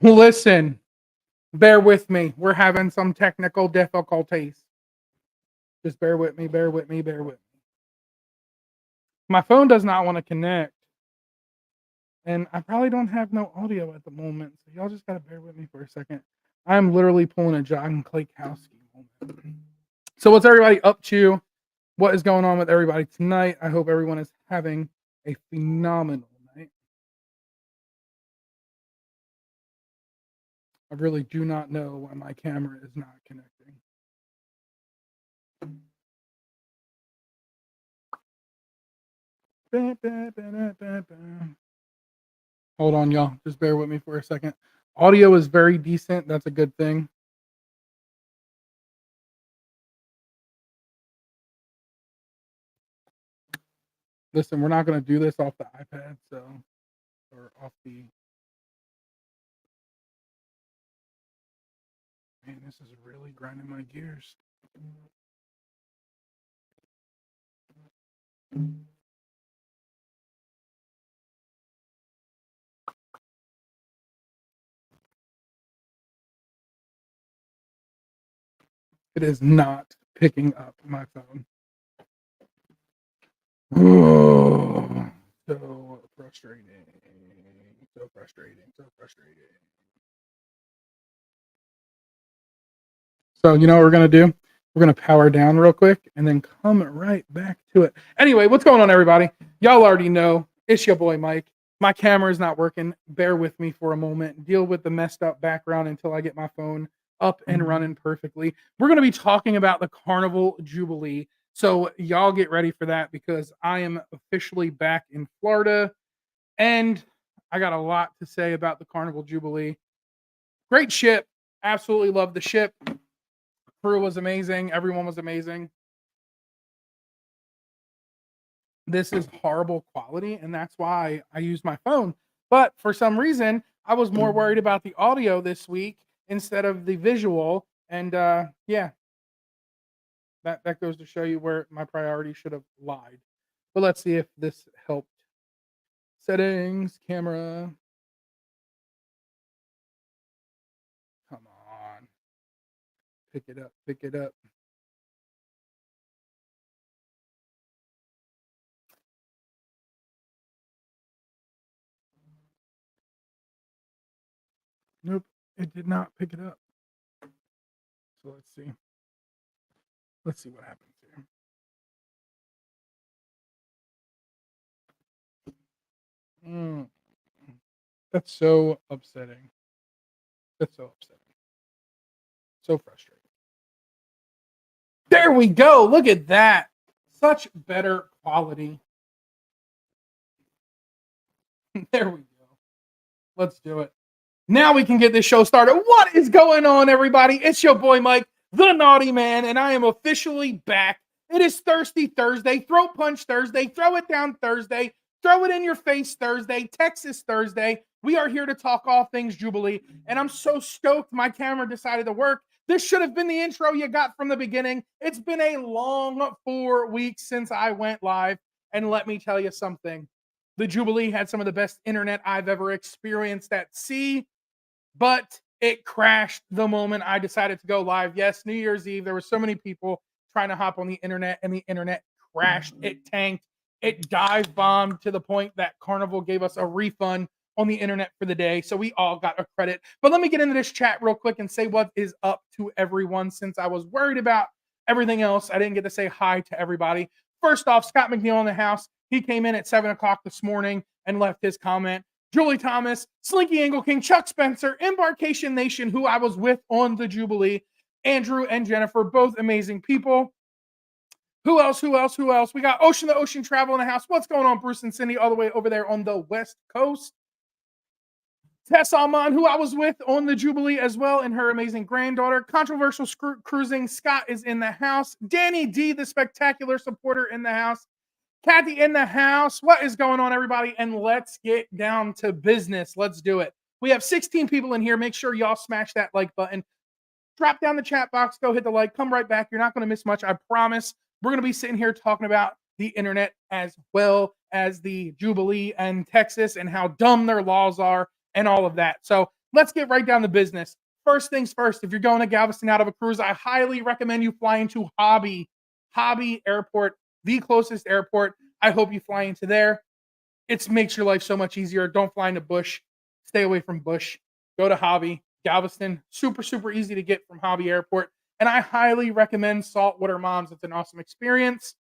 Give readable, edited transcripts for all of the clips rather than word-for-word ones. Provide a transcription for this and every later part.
Listen, bear with me. We're having some technical difficulties. Just bear with me, bear with me, bear with me. My phone does not want to connect, and I probably don't have no audio at the moment, so y'all just gotta bear with me for a second. I'm literally pulling a John Klakowski moment. So what's everybody up to? What is going on with everybody tonight? I hope everyone is having a phenomenal night. I really do not know why my camera is not connecting. Hold on, y'all. Just bear with me for a second. Audio is very decent. That's a good thing. Listen, we're not going to do this off the iPad, or off the. Man, this is really grinding my gears. It is not picking up my phone. Oh, so frustrating. So frustrating. So frustrating. So, you know what we're going to do? We're going to power down real quick and then come right back to it. Anyway, what's going on, everybody? Y'all already know. It's your boy, Mike. My camera is not working. Bear with me for a moment. Deal with the messed up background until I get my phone up and running perfectly. We're going to be talking about the Carnival Jubilee. So y'all get ready for that because I am officially back in Florida and I got a lot to say about the Carnival Jubilee. Great ship. Absolutely love the ship. Crew was amazing. Everyone was amazing. This is horrible quality, and that's why I use my phone. But for some reason, I was more worried about the audio this week instead of the visual. And yeah, that goes to show you where my priority should have lied. But let's see if this helped. Settings, camera. Come on. Pick it up, pick it up. Nope, it did not pick it up. So let's see. Let's see what happens here. That's so upsetting. That's so upsetting. So frustrating. There we go. Look at that. Such better quality. There we go. Let's do it. Now we can get this show started. What is going on, everybody? It's your boy Mike, the Naughty Man, and I am officially back. It is Thirsty Thursday, Throat Punch Thursday, Throw It Down Thursday, Throw It in Your Face Thursday, Texas Thursday. We are here to talk all things Jubilee, and I'm so stoked my camera decided to work. This should have been the intro you got from the beginning. It's been a long 4 weeks since I went live, and let me tell you something. The Jubilee had some of the best internet I've ever experienced at sea, but it crashed the moment I decided to go live. Yes, New Year's Eve, there were so many people trying to hop on the internet, and the internet crashed. It tanked. It dive bombed to the point that Carnival gave us a refund on the internet for the day. So we all got a credit. But let me get into this chat real quick and say what is up to everyone since I was worried about everything else. I didn't get to say hi to everybody. First off, Scott McNeil in the house. He came in at 7 o'clock this morning and left his comment. Julie Thomas, Slinky Angle King, Chuck Spencer, Embarkation Nation, who I was with on the Jubilee, Andrew and Jennifer, both amazing people. Who else? We got Ocean the Ocean Travel in the house. What's going on, Bruce and Cindy, all the way over there on the West Coast? Tess Alman, who I was with on the Jubilee as well, and her amazing granddaughter. Controversial Cruising, Scott is in the house. Danny D, the spectacular supporter, in the house. Kathy in the house. What is going on, everybody? And let's get down to business. Let's do it. We have 16 people in here. Make sure y'all smash that like button. Drop down the chat box. Go hit the like. Come right back. You're not going to miss much. I promise. We're going to be sitting here talking about the internet as well as the Jubilee and Texas and how dumb their laws are and all of that. So let's get right down to business. First things first, if you're going to Galveston out of a cruise, I highly recommend you fly into Hobby Airport, the closest airport. I hope you fly into there. It makes your life so much easier. Don't fly into Bush. Stay away from Bush. Go to Hobby. Galveston, super, super easy to get from Hobby Airport. And I highly recommend Saltwater Moms. It's an awesome experience.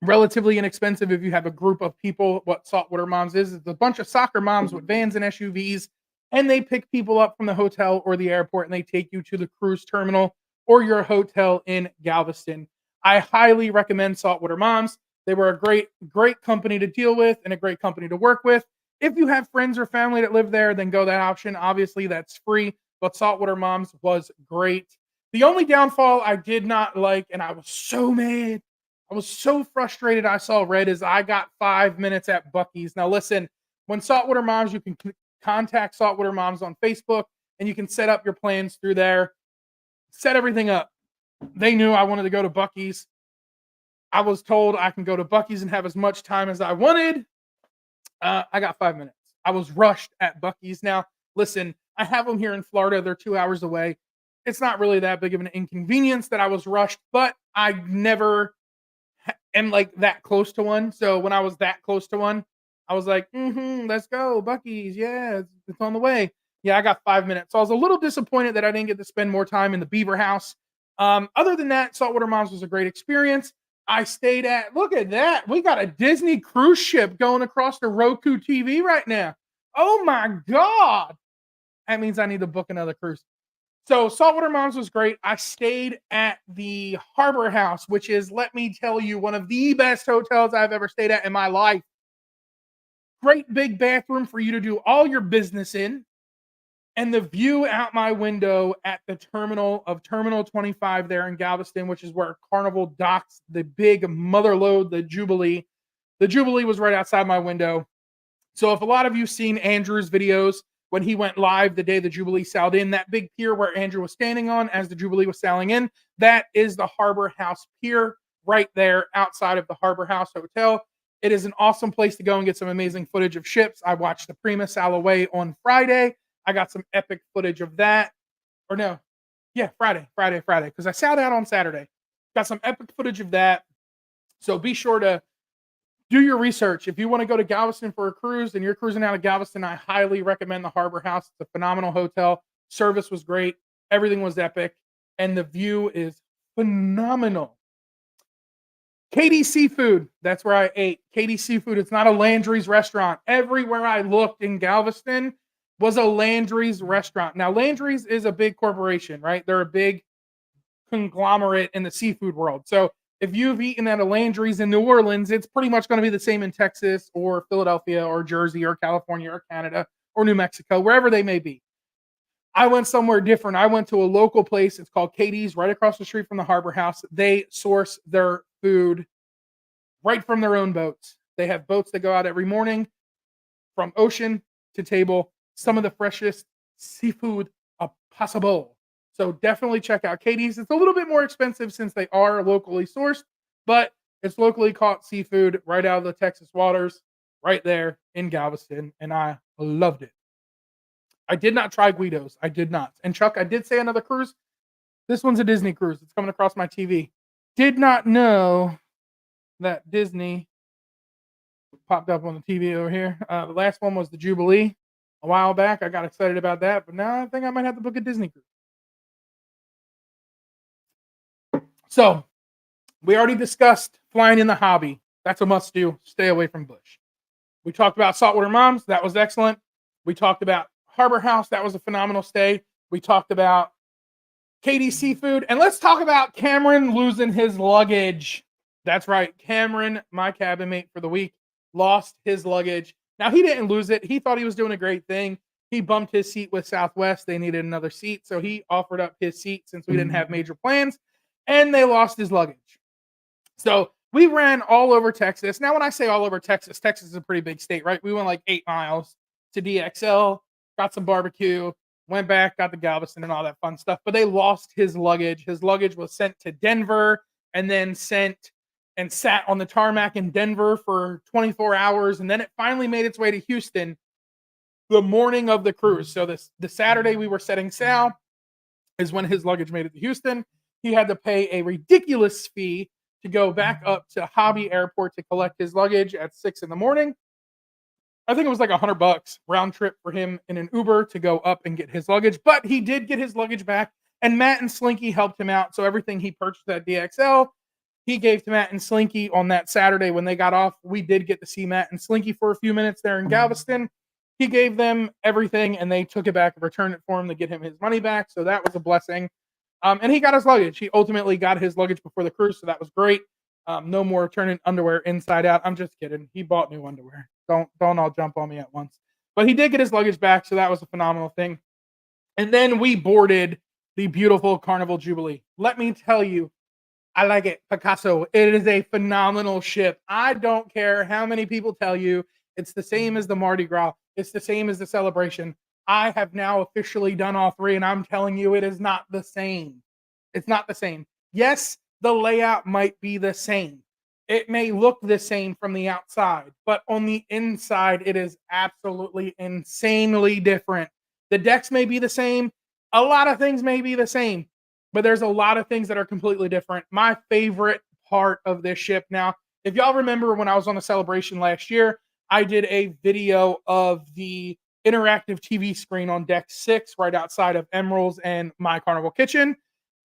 Relatively inexpensive if you have a group of people. What Saltwater Moms is a bunch of soccer moms with vans and SUVs, and they pick people up from the hotel or the airport and they take you to the cruise terminal or your hotel in Galveston. I highly recommend Saltwater Moms. They were a great company to deal with and a great company to work with. If you have friends or family that live there, then go that option. Obviously, that's free, but Saltwater Moms was great. The only downfall I did not like, and I was so mad, I was so frustrated I saw red, is I got 5 minutes at Buc-ee's. Now, listen, when Saltwater Moms, you can contact Saltwater Moms on Facebook, and you can set up your plans through there. Set everything up. They knew I wanted to go to Buc-ee's. I was told I can go to Buc-ee's and have as much time as I wanted. I got 5 minutes. I was rushed at Buc-ee's. Now, listen, I have them here in Florida. They're 2 hours away. It's not really that big of an inconvenience that I was rushed, but I never am like that close to one. So when I was that close to one, I was like, let's go, Buc-ee's. Yeah, it's on the way. Yeah, I got 5 minutes. So I was a little disappointed that I didn't get to spend more time in the Beaver House. Other than that, Saltwater Moms was a great experience. I stayed at, look at that. We got a Disney cruise ship going across the Roku TV right now. Oh my God. That means I need to book another cruise. So Saltwater Moms was great. I stayed at the Harbor House, which is, let me tell you, one of the best hotels I've ever stayed at in my life. Great big bathroom for you to do all your business in. And the view out my window at the terminal of Terminal 25 there in Galveston, which is where Carnival docks the big mother lode, the Jubilee. The Jubilee was right outside my window. So if a lot of you seen Andrew's videos when he went live the day the Jubilee sailed in, that big pier where Andrew was standing on as the Jubilee was sailing in, that is the Harbor House Pier right there outside of the Harbor House Hotel. It is an awesome place to go and get some amazing footage of ships. I watched the Prima sail away on Friday. I got some epic footage of that. Or no, yeah, Friday, because I sailed out on Saturday. Got some epic footage of that. So be sure to do your research. If you want to go to Galveston for a cruise and you're cruising out of Galveston, I highly recommend the Harbor House. It's a phenomenal hotel. Service was great. Everything was epic. And the view is phenomenal. Katie's Seafood. That's where I ate. Katie's Seafood. It's not a Landry's restaurant. Everywhere I looked in Galveston was a Landry's restaurant. Now, Landry's is a big corporation, right? They're a big conglomerate in the seafood world. So if you've eaten at a Landry's in New Orleans, it's pretty much going to be the same in Texas or Philadelphia or Jersey or California or Canada or New Mexico, wherever they may be. I went somewhere different. I went to a local place. It's called Katie's, right across the street from the Harbor House. They source their food right from their own boats. They have boats that go out every morning from ocean to table. Some of the freshest seafood possible. So definitely check out Katie's. It's a little bit more expensive since they are locally sourced, but it's locally caught seafood right out of the Texas waters, right there in Galveston, and I loved it. I did not try Guido's. I did not. And Chuck, I did say another cruise. This one's a Disney cruise. It's coming across my TV. Did not know that Disney popped up on the TV over here. The last one was the Jubilee. A while back, I got excited about that, but now I think I might have to book a Disney cruise. So, we already discussed flying in the Hobby. That's a must do. Stay away from Bush. We talked about Saltwater Moms. That was excellent. We talked about Harbor House. That was a phenomenal stay. We talked about Katie's Seafood. And let's talk about Cameron losing his luggage. That's right. Cameron, my cabin mate for the week, lost his luggage. Now, he didn't lose it. He thought he was doing a great thing. He bumped his seat with Southwest. They needed another seat, so he offered up his seat since we didn't have major plans, and they lost his luggage. So we ran all over Texas. Now, when I say all over Texas, Texas is a pretty big state, right? We went like 8 miles to DXL, got some barbecue, went back, got to Galveston and all that fun stuff, but they lost his luggage. His luggage was sent to Denver and then sent and sat on the tarmac in Denver for 24 hours. And then it finally made its way to Houston. the morning of the cruise. So the Saturday we were setting sail is when his luggage made it to Houston. He had to pay a ridiculous fee to go back up to Hobby Airport to collect his luggage at 6 in the morning. I think it was like $100 round trip for him in an Uber to go up and get his luggage, but he did get his luggage back, and Matt and Slinky helped him out. So everything he purchased at DXL, he gave to Matt and Slinky on that Saturday when they got off. We did get to see Matt and Slinky for a few minutes there in Galveston. He gave them everything, and they took it back and returned it for him to get him his money back. So that was a blessing. And he got his luggage. He ultimately got his luggage before the cruise, so that was great. No more turning underwear inside out. I'm just kidding. He bought new underwear. Don't all jump on me at once. But he did get his luggage back, so that was a phenomenal thing. And then we boarded the beautiful Carnival Jubilee. Let me tell you, I like it. Picasso. It is a phenomenal ship. I don't care how many people tell you it's the same as the Mardi Gras. It's the same as the Celebration. I have now officially done all three, and I'm telling you, it is not the same. It's not the same. Yes, the layout might be the same. It may look the same from the outside, but on the inside, it is absolutely insanely different. The decks may be the same. A lot of things may be the same, but there's a lot of things that are completely different. My favorite part of this ship now, if y'all remember when I was on the Celebration last year, I did a video of the interactive TV screen on deck 6 right outside of Emerald's and My Carnival Kitchen.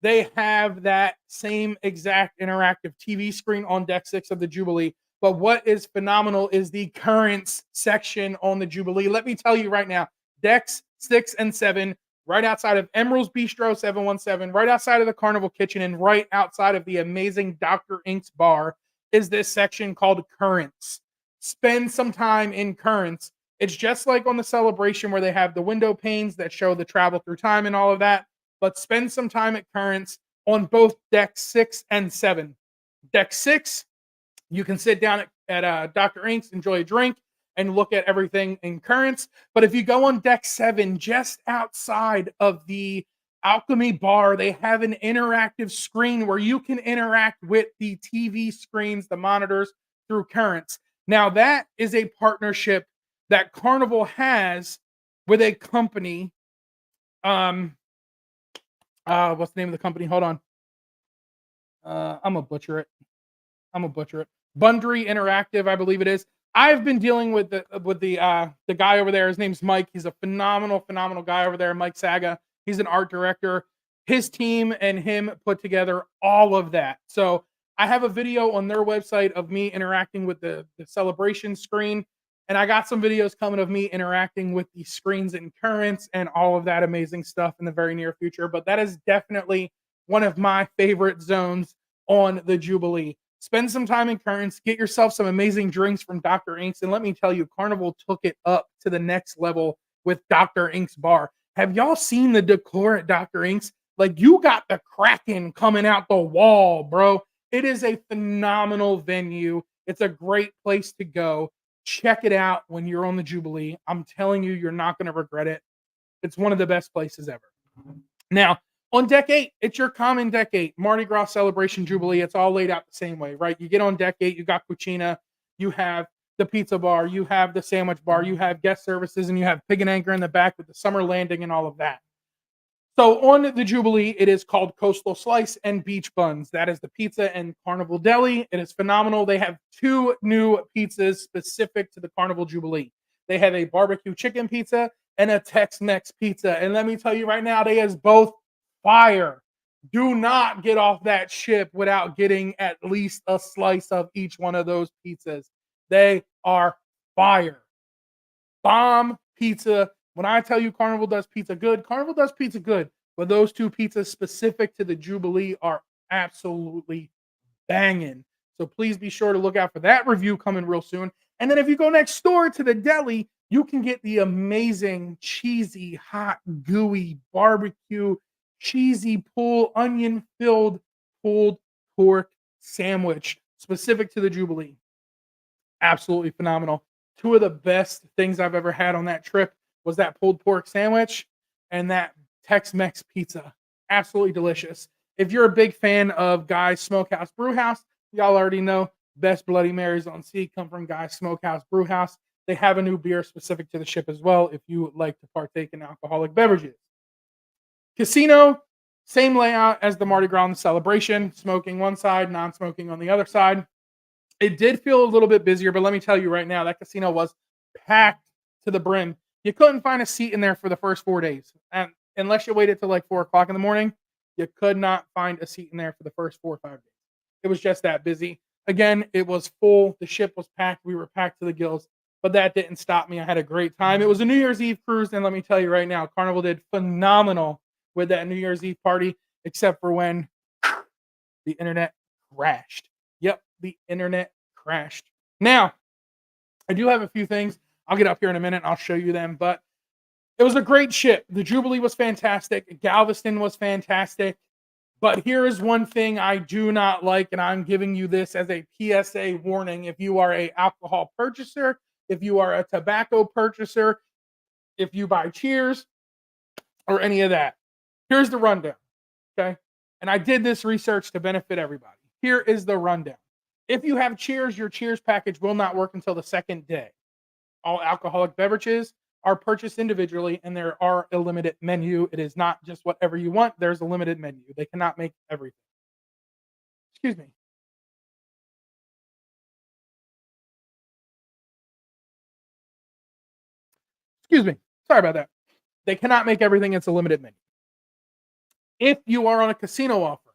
They have that same exact interactive TV screen on deck 6 of the Jubilee. But what is phenomenal is the currents section on the Jubilee. Let me tell you right now, decks 6 and 7, right outside of Emerald's Bistro 717, right outside of the Carnival Kitchen, and right outside of the amazing Dr. Ink's bar is this section called Currents. Spend some time in Currents. It's just like on the Celebration where they have the window panes that show the travel through time and all of that. But spend some time at Currents on both deck 6 and 7. Deck 6, you can sit down at Dr. Ink's, enjoy a drink, and look at everything in Currents. But if you go on deck 7, just outside of the Alchemy Bar, they have an interactive screen where you can interact with the TV screens, the monitors, through Currents. Now, that is a partnership that Carnival has with a company. What's the name of the company? Hold on. I'm gonna butcher it. Bundry Interactive, I believe it is. I've been dealing with the guy over there. His name's Mike. He's a phenomenal guy over there, Mike Saga. He's an art director. His team and him put together all of that. So I have a video on their website of me interacting with the Celebration screen. And I got some videos coming of me interacting with the screens in Currents and all of that amazing stuff in the very near future. But that is definitely one of my favorite zones on the Jubilee. Spend some time in Currents, get yourself some amazing drinks from Dr. Ink's, and let me tell you, Carnival took it up to the next level with Dr. Ink's bar. Have y'all seen the decor at Dr. Ink's? Like, you got the Kraken coming out the wall, bro. It is a phenomenal venue. It's a great place to go. Check it out when you're on the Jubilee. I'm telling you, you're not going to regret it. It's one of the best places ever. Now, on deck 8, it's your common deck 8, Mardi Gras Celebration Jubilee. It's all laid out the same way, right? You get on deck 8, you got Cucina, you have the pizza bar, you have the sandwich bar, you have guest services, and you have Pig and Anchor in the back with the summer landing and all of that. So on the Jubilee, it is called Coastal Slice and Beach Buns. That is the pizza and Carnival Deli. It is phenomenal. They have 2 new pizzas specific to the Carnival Jubilee. They have a barbecue chicken pizza and a Tex-Mex pizza. And let me tell you right now, they is both fire. Do not get off that ship without getting at least a slice of each one of those pizzas. They are fire. Bomb pizza. When I tell you Carnival does pizza good, Carnival does pizza good. But those 2 pizzas specific to the Jubilee are absolutely banging. So please be sure to look out for that review coming real soon. And then if you go next door to the deli, you can get the amazing, cheesy, hot, gooey, barbecue, cheesy, onion-filled pulled pork sandwich specific to the Jubilee. Absolutely phenomenal. 2 of the best things I've ever had on that trip was that pulled pork sandwich and that Tex-Mex pizza. Absolutely delicious. If you're a big fan of Guy's Smokehouse Brewhouse, y'all already know best Bloody Marys on sea come from Guy's Smokehouse Brewhouse. they have a new beer specific to the ship as well if you would like to partake in alcoholic beverages. Casino, same layout as the Mardi Gras and the celebration, smoking one side, non-smoking on the other side. It did feel a little bit busier, but let me tell you right now, that casino was packed to the brim. You couldn't find a seat in there for the first 4 days. And unless you waited till like 4 o'clock in the morning, you could not find a seat in there for the first 4 or 5 days. It was just that busy. Again, it was full. The ship was packed. We were packed to the gills, but that didn't stop me. I had a great time. It was a New Year's Eve cruise, and let me tell you right now, Carnival did phenomenal with that New Year's Eve party, except for when the internet crashed. Yep, the internet crashed. Now, I do have a few things. I'll get up here in a minute. I'll show you them, but it was a great ship. The Jubilee was fantastic. Galveston was fantastic. But here is one thing I do not like, and I'm giving you this as a PSA warning. If you are a alcohol purchaser, if you are a tobacco purchaser, if you buy Cheers or any of that, here's the rundown. Okay. And I did this research to benefit everybody. Here is the rundown. If you have Cheers, your Cheers package will not work until the second day. All alcoholic beverages are purchased individually, and there are a limited menu. It is not just whatever you want. There's a limited menu. They cannot make everything. Excuse me. Excuse me. Sorry about that. They cannot make everything. It's a limited menu. If you are on a casino offer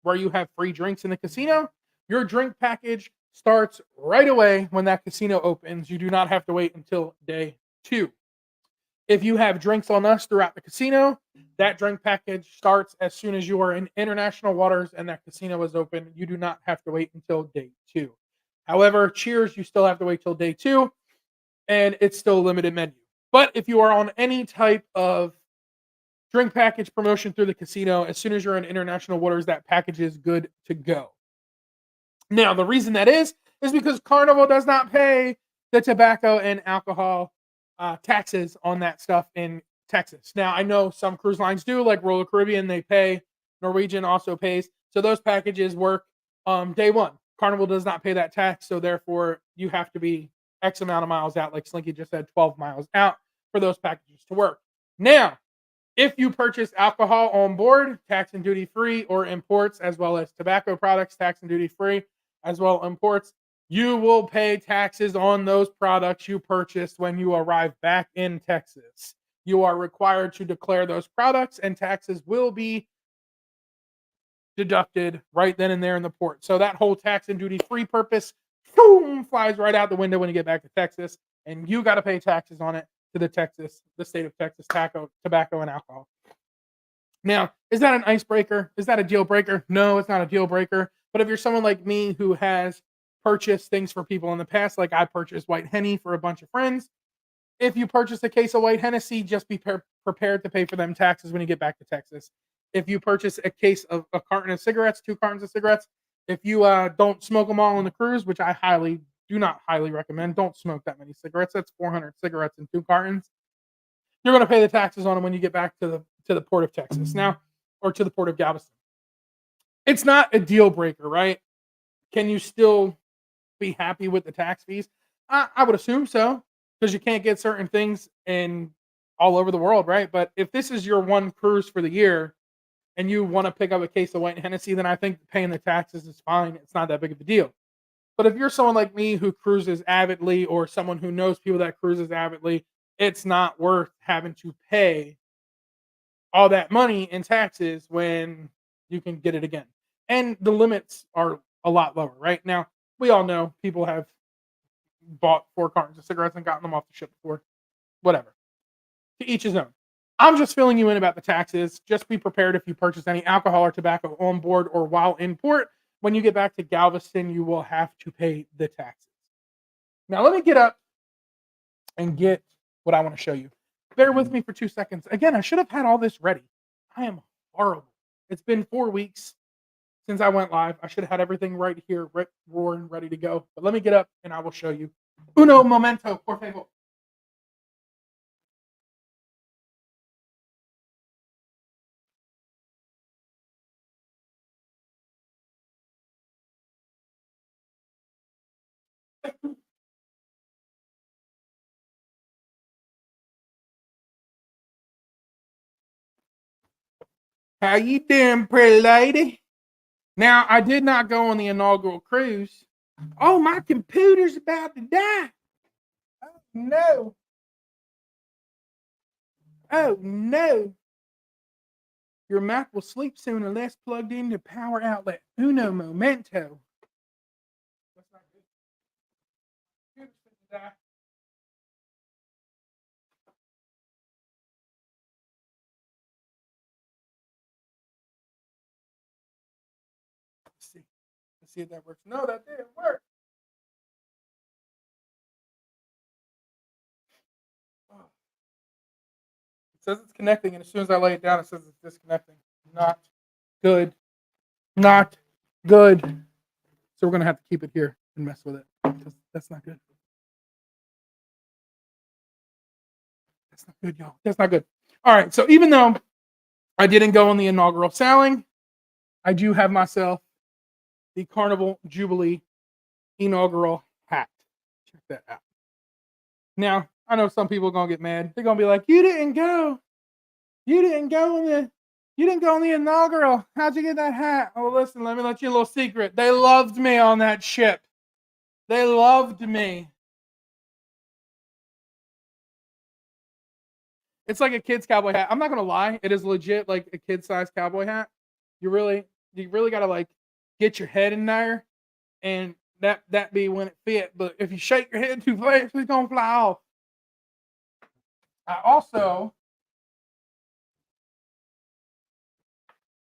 where you have free drinks in the casino, your drink package starts right away when that casino opens. You do not have to wait until day 2. If you have drinks on us throughout the casino, that drink package starts as soon as you are in international waters and that casino is open. You do not have to wait until day 2. However, Cheers, you still have to wait till day 2, and it's still a limited menu. But if you are on any type of drink package promotion through the casino, as soon as you're in international waters, that package is good to go. Now, the reason that is because Carnival does not pay the tobacco and alcohol taxes on that stuff in Texas. Now, I know some cruise lines do, like Royal Caribbean, they pay. Norwegian also pays. So those packages work day 1. Carnival does not pay that tax, so therefore you have to be X amount of miles out, like Slinky just said, 12 miles out for those packages to work. Now, if you purchase alcohol on board, tax and duty free, or imports, as well as tobacco products, tax and duty free, as well imports, you will pay taxes on those products you purchased when you arrive back in Texas. You are required to declare those products, and taxes will be deducted right then and there in the port. So that whole tax and duty free purpose, boom, flies right out the window when you get back to Texas, and you got to pay taxes on it to the state of Texas, tobacco and alcohol. Now, is that an icebreaker? Is that a deal breaker? No, it's not a deal breaker. But if you're someone like me who has purchased things for people in the past, like I purchased White Henny for a bunch of friends, if you purchase a case of White Hennessy, just be prepared to pay for them taxes when you get back to Texas. If you purchase a case of a carton of cigarettes, 2 cartons of cigarettes, if you don't smoke them all on the cruise, which I do not highly recommend, don't smoke that many cigarettes. That's 400 cigarettes in 2 cartons. You're going to pay the taxes on them when you get back to the port of Texas now, or to the port of Galveston. It's not a deal breaker, right? Can you still be happy with the tax fees? I would assume so, because you can't get certain things in all over the world, right? But if this is your one cruise for the year and you want to pick up a case of White Hennessy, then I think paying the taxes is fine. It's not that big of a deal. But if you're someone like me who cruises avidly, or someone who knows people that cruises avidly, it's not worth having to pay all that money in taxes when you can get it again. And the limits are a lot lower, right? Now, we all know people have bought 4 cartons of cigarettes and gotten them off the ship before. Whatever. To each his own. I'm just filling you in about the taxes. Just be prepared if you purchase any alcohol or tobacco on board or while in port. When you get back to Galveston, you will have to pay the taxes. Now, let me get up and get what I want to show you. Bear with me for 2 seconds. Again, I should have had all this ready. I am horrible. It's been 4 weeks since I went live. I should have had everything right here, roaring, ready to go. But let me get up and I will show you. Uno momento, por favor. How you doing, pretty lady? Now, I did not go on the inaugural cruise. Oh, my computer's about to die. Oh, no. Oh, no. Your Mac will sleep soon unless plugged into power outlet. Uno momento. That's not good. Computer's gonna die. Let's see. Let's see if that works. No, that didn't work. Oh. It says it's connecting, and as soon as I lay it down, it says it's disconnecting. Not good. Not good. So we're gonna have to keep it here and mess with it because that's not good. That's not good, y'all. That's not good. All right. So even though I didn't go on the inaugural sailing, I do have myself the Carnival Jubilee inaugural hat. Check that out. Now, I know some people are gonna get mad. They're gonna be like, "You didn't go. You didn't go on the. You didn't go on the inaugural. How'd you get that hat?" Oh, listen. Let me let you a little secret. They loved me on that ship. They loved me. It's like a kid's cowboy hat. I'm not gonna lie. It is legit like a kid-sized cowboy hat. You really gotta like get your head in there, and that be when it fit. But if you shake your head too fast, it's gonna fly off. I also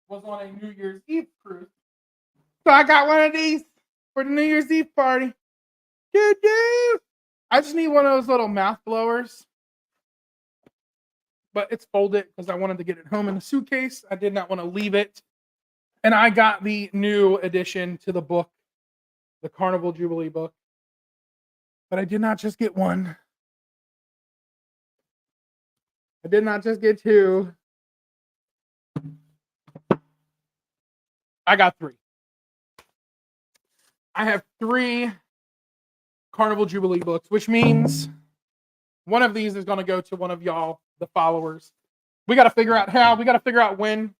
was on a New Year's Eve cruise, so I got one of these for the New Year's Eve party. Doo-doo. I just need one of those little mouth blowers, but it's folded because I wanted to get it home in a suitcase. I did not want to leave it. And I got the new addition to the book, the Carnival Jubilee book. But I did not just get one. I did not just get two. I got three. I have three Carnival Jubilee books, which means one of these is going to go to one of y'all, the followers. We got to figure out how. We got to figure out when.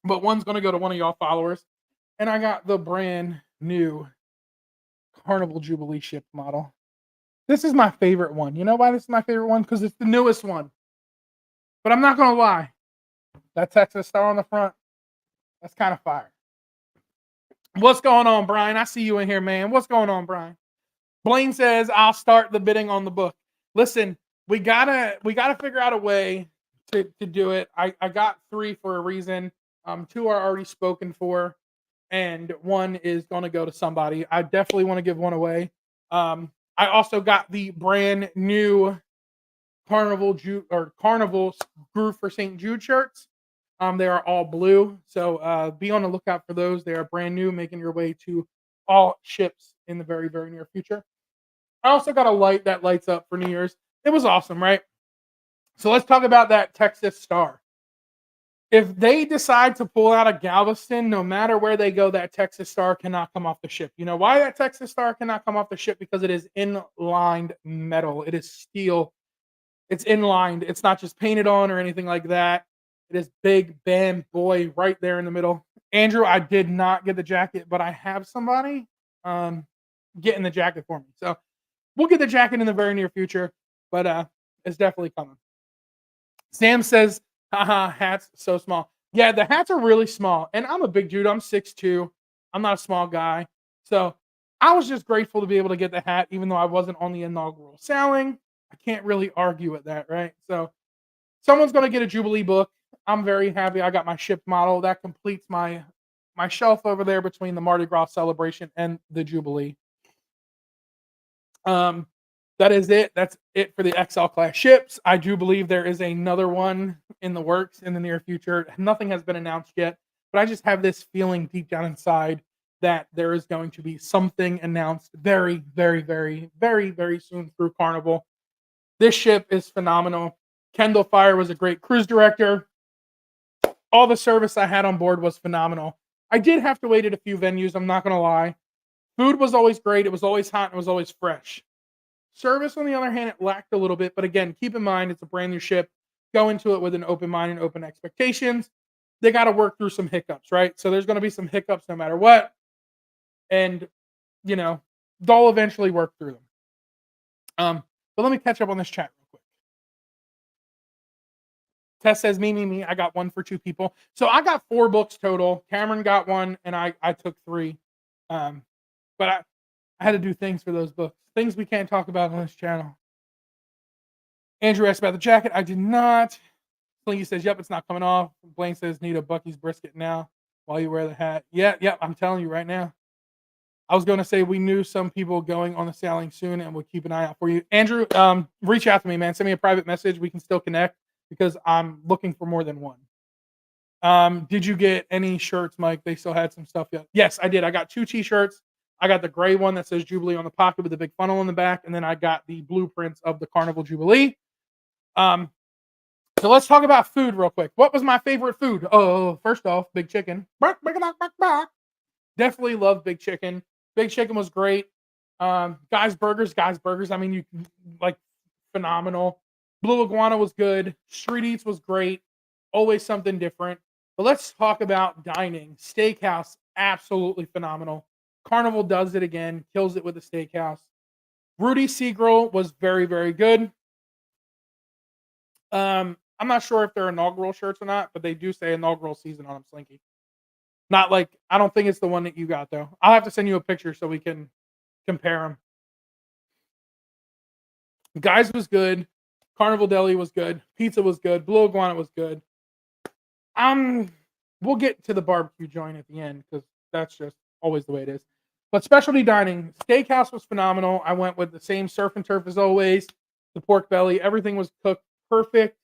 But one's going to go to one of y'all followers. And I got the brand new Carnival Jubilee ship model. This is my favorite one. You know why this is my favorite one? Because it's the newest one. But I'm not going to lie. That Texas star on the front, that's kind of fire. What's going on, Brian? I see you in here, man. What's going on, Brian? Blaine says, I'll start the bidding on the book. Listen, we gotta figure out a way to do it. I got three for a reason. Two are already spoken for, and one is going to go to somebody. I definitely want to give one away. I also got the brand new Carnival Groove for St. Jude shirts. They are all blue, so be on the lookout for those. They are brand new, making your way to all ships in the very, very near future. I also got a light that lights up for New Year's. It was awesome, right? So let's talk about that Texas star. If they decide to pull out of Galveston, no matter where they go, that Texas star cannot come off the ship. You know why that Texas star cannot come off the ship? Because it is inlined metal. It is steel. It's inlined. It's not just painted on or anything like that. It is big, bam, boy, right there in the middle. Andrew, I did not get the jacket, but I have somebody getting the jacket for me. So we'll get the jacket in the very near future, but it's definitely coming. Sam says, haha, hats so small. Yeah, the hats are really small. And I'm a big dude. I'm 6'2". I'm not a small guy. So I was just grateful to be able to get the hat, even though I wasn't on the inaugural sailing. I can't really argue with that, right? So someone's going to get a Jubilee book. I'm very happy I got my ship model. That completes my shelf over there between the Mardi Gras celebration and the Jubilee. That is it. That's it for the XL class ships. I do believe there is another one in the works in the near future. Nothing has been announced yet, but I just have this feeling deep down inside that there is going to be something announced very, very, very, very, very soon through Carnival. This ship is phenomenal. Kendall Fire was a great cruise director. All the service I had on board was phenomenal. I did have to wait at a few venues, I'm not going to lie. Food was always great. It was always hot and it was always fresh. Service, on the other hand, it lacked a little bit. But again, keep in mind, it's a brand new ship. Go into it with an open mind and open expectations. they got to work through some hiccups, right? So there's going to be some hiccups no matter what, and you know they'll eventually work through them. But let me catch up on this chat real quick. Tess says, me. I got one for two people. So I got 4 books total. Cameron got one, and I took 3. Um, but I had to do things for those books. Things we can't talk about on this channel. Andrew asked about the jacket. I did not. Slinky says, yep, it's not coming off. Blaine says, need a Bucky's brisket now while you wear the hat. Yeah, I'm telling you right now. I was going to say we knew some people going on the sailing soon and we'll keep an eye out for you. Andrew, reach out to me, man. Send me a private message. We can still connect because I'm looking for more than one. Did you get any shirts, Mike? They still had some stuff yet. Yes, I did. I got 2 t-shirts. I got the gray one that says Jubilee on the pocket with the big funnel in the back, and then I got the blueprints of the Carnival Jubilee. So let's talk about food real quick. What was my favorite food? Oh, first off, Big Chicken. Definitely love Big Chicken. Big Chicken was great. Guys Burgers. I mean, you like phenomenal. Blue Iguana was good. Street Eats was great. Always something different. But let's talk about dining. Steakhouse, absolutely phenomenal. Carnival does it again, kills it with the steakhouse. Rudy Seagrill was very, very good. I'm not sure if they're inaugural shirts or not, but they do say inaugural season on them, Slinky. Not like, I don't think it's the one that you got, though. I'll have to send you a picture so we can compare them. Guys was good. Carnival Deli was good. Pizza was good. Blue Iguana was good. We'll get to the barbecue joint at the end because that's just always the way it is. But specialty dining, steakhouse was phenomenal. I went with the same surf and turf as always. The pork belly, everything was cooked perfect.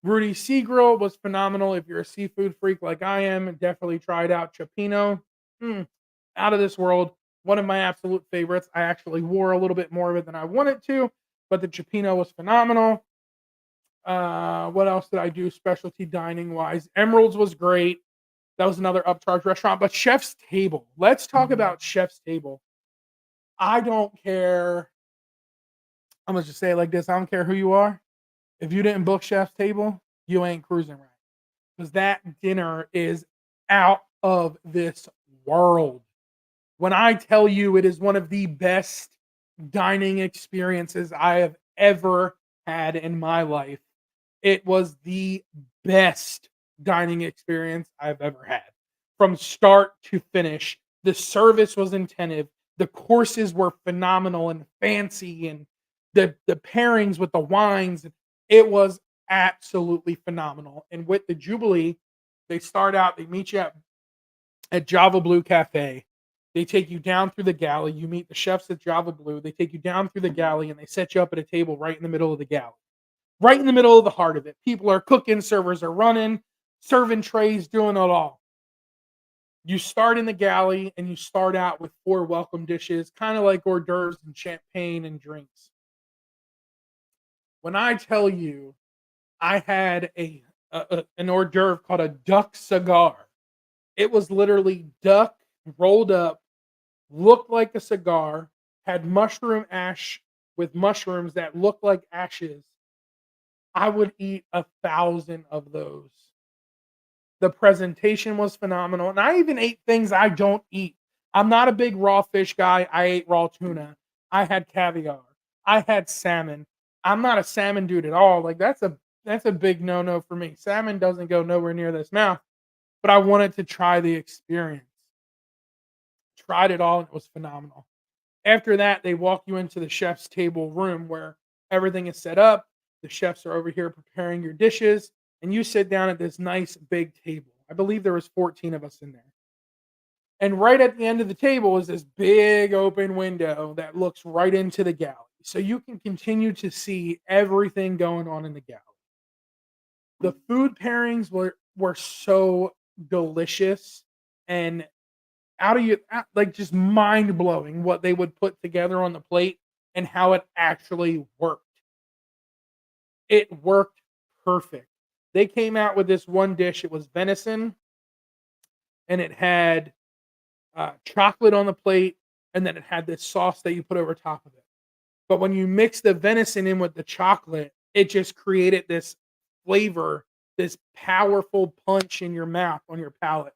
Rudy Seagrill was phenomenal. If you're a seafood freak like I am, definitely try it out. Cioppino, out of this world. One of my absolute favorites. I actually wore a little bit more of it than I wanted to, but the Cioppino was phenomenal. What else did I do specialty dining wise? Emerald's was great. That was another upcharge restaurant. But Chef's Table. Let's talk about Chef's Table. I don't care. I'm going to just say it like this. I don't care who you are. If you didn't book Chef's Table, you ain't cruising right. Because that dinner is out of this world. When I tell you it is one of the best dining experiences I have ever had in my life, it was the best dining experience I've ever had. From start to finish, the service was attentive. The courses were phenomenal and fancy, and the pairings with the wines, it was absolutely phenomenal. And with the Jubilee, they start out, they meet you at Java Blue Cafe. They take you down through the galley. You meet the chefs at Java Blue. They take you down through the galley and they set you up at a table right in the middle of the galley. Right in the middle of the heart of it. People are cooking, servers are running, serving trays, doing it all. You start in the galley and you start out with 4 welcome dishes, kind of like hors d'oeuvres and champagne and drinks. When I tell you, I had an hors d'oeuvre called a duck cigar. It was literally duck rolled up, looked like a cigar, had mushroom ash with mushrooms that looked like ashes. I would eat 1,000 of those. The presentation was phenomenal. And I even ate things I don't eat. I'm not a big raw fish guy. I ate raw tuna. I had caviar. I had salmon. I'm not a salmon dude at all. Like that's a big no-no for me. Salmon doesn't go nowhere near this mouth. But I wanted to try the experience. Tried it all and it was phenomenal. After that, they walk you into the chef's table room where everything is set up. The chefs are over here preparing your dishes, and you sit down at this nice big table. I believe there was 14 of us in there. And right at the end of the table is this big open window that looks right into the galley. So you can continue to see everything going on in the galley. The food pairings were so delicious and like just mind blowing what they would put together on the plate and how it actually worked. It worked perfect. They came out with this one dish. It was venison, and it had chocolate on the plate, and then it had this sauce that you put over top of it. But when you mix the venison in with the chocolate, it just created this flavor this powerful punch in your mouth on your palate.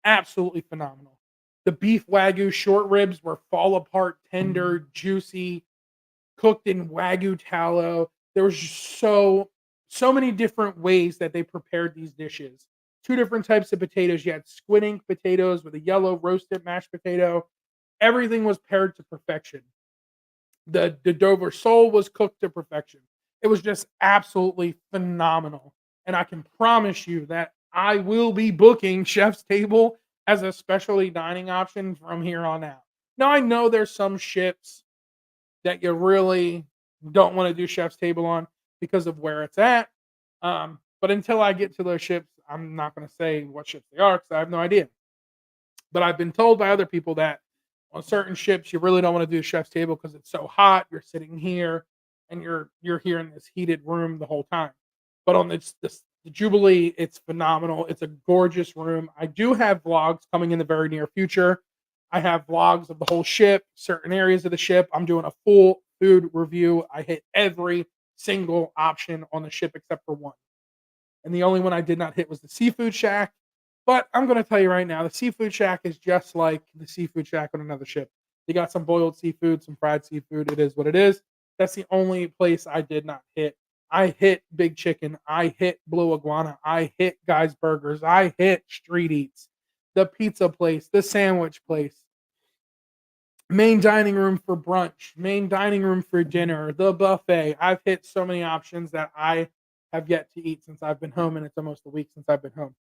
Absolutely phenomenal. The beef Wagyu short ribs were fall apart, tender, juicy, cooked in Wagyu tallow. There was just so many different ways that they prepared these dishes. Two different types of potatoes. You had squid ink potatoes with a yellow roasted mashed potato. Everything was paired to perfection. The Dover sole was cooked to perfection. It was just absolutely phenomenal. And I can promise you that I will be booking Chef's Table as a specialty dining option from here on out. Now I know there's some ships that you really don't want to do Chef's Table on because of where it's at. But until I get to those ships, I'm not going to say what ships they are because I have no idea. But I've been told by other people that on certain ships you really don't want to do Chef's Table because it's so hot. You're sitting here and you're here in this heated room the whole time. But on the Jubilee, it's phenomenal. It's a gorgeous room. I do have vlogs coming in the very near future. I have vlogs of the whole ship, certain areas of the ship. I'm doing a full food review. I hit every single option on the ship except for one. And the only one I did not hit was the Seafood Shack. But I'm going to tell you right now, the Seafood Shack is just like the Seafood Shack on another ship. You got some boiled seafood, some fried seafood. It is what it is. That's the only place I did not hit. I hit Big Chicken. I hit Blue Iguana. I hit Guy's Burgers. I hit Street Eats, the pizza place, the sandwich place, main dining room for brunch, main dining room for dinner, the buffet. I've hit so many options that I have yet to eat since I've been home, and it's almost a week since I've been home.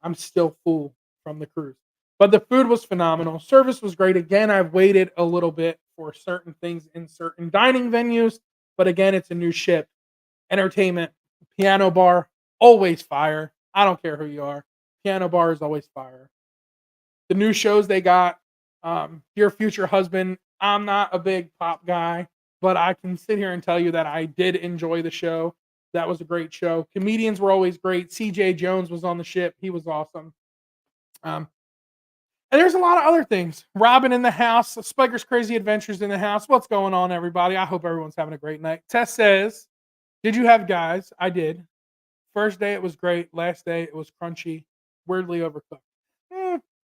I'm still full from the cruise. But the food was phenomenal. Service was great. Again, I've waited a little bit for certain things in certain dining venues, but again, it's a new ship. Entertainment, piano bar, always fire. I don't care who you are. Piano bar is always fire. The new shows they got, Dear Future Husband. I'm not a big pop guy, but I can sit here and tell you that I did enjoy the show. That was a great show. Comedians were always great. CJ Jones was on the ship. He was awesome. Um, and there's a lot of other things. Robin in the house. Spiker's Crazy Adventures in the house. What's going on, everybody? I hope everyone's having a great night. Tess says, did you have guys? I did. First day it was great. Last day it was crunchy, weirdly overcooked.